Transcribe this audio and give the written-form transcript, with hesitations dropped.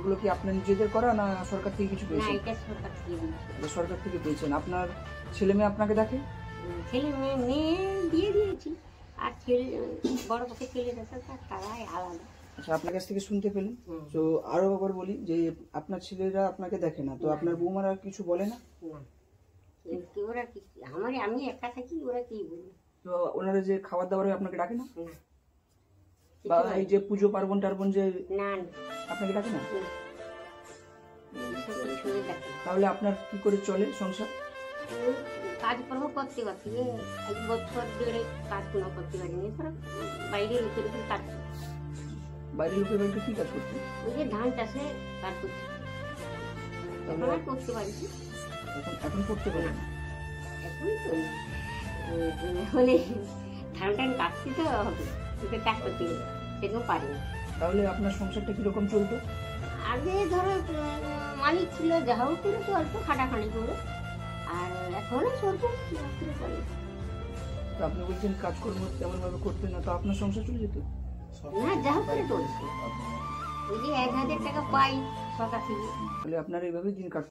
ওগুলো কি আপনার নিজেদের করা না সরকার থেকে কিছু না, পেয়েছেন? এটা সরকার থেকে দিয়েছে। এটা সরকার থেকে পেয়েছেন। আপনার ছেলে মেয়ে আপনাকে দেখে? ছেলে মেয়ে দিয়ে দিয়েছি। আর ছেলে বড় পক্ষে ছেলে দেখে তারাই আলাদা। আচ্ছা, আপনার কাছ থেকে শুনতে পেলেন। হুম। তো আরো একবার বলি যে আপনার ছেলেরা আপনাকে দেখে না, তো আপনার বৌমারা কিছু বলে না? না, ওরা কি আমি একা থাকি, ওরা কি বলবে? তো ওনারা যে খাবার দাবারে আপনাকে ডাকে না? না, বা এই যে পুজো পার্বণ টার্বণ যে না, আপনাকে ডাকে না? এসব শুনে দেখে। তাহলে আপনার কি করে চলে সংসার? কাজকর্ম করতে পারছি, এক বছর ধরে কাজকর্ম করতে পারিনি। এছাড়া বাইরে লোকের উপর কাজ করছি। বাইরের লোকের বাড়িতে কি কাজ করতে? ওই যে ধান চাষে কাজ করছি। এখন আর করতে পারছি এখন করতে পারেন না? এখন তো মানে ধান টান কাটতে তো হবে, ওকে কাজ করতে হবে, সেটাও পারি না। তাহলে আপনার সংসারটা কিরকম চলতো? আগে ধরো মালিক ছিল, যা হোক করে তো অল্প খাটাখানি করে, আর এখনো চলছে করে। তো আপনি বলছেন কাজকর্ম তেমন ভাবে করতেন না, তো আপনার সংসার চলে যেত? না, যা হোক করে চলছে। ওই যে 1000 টাকা পাই সরকার থেকে। তাহলে আপনার এইভাবে দিন কাটতো?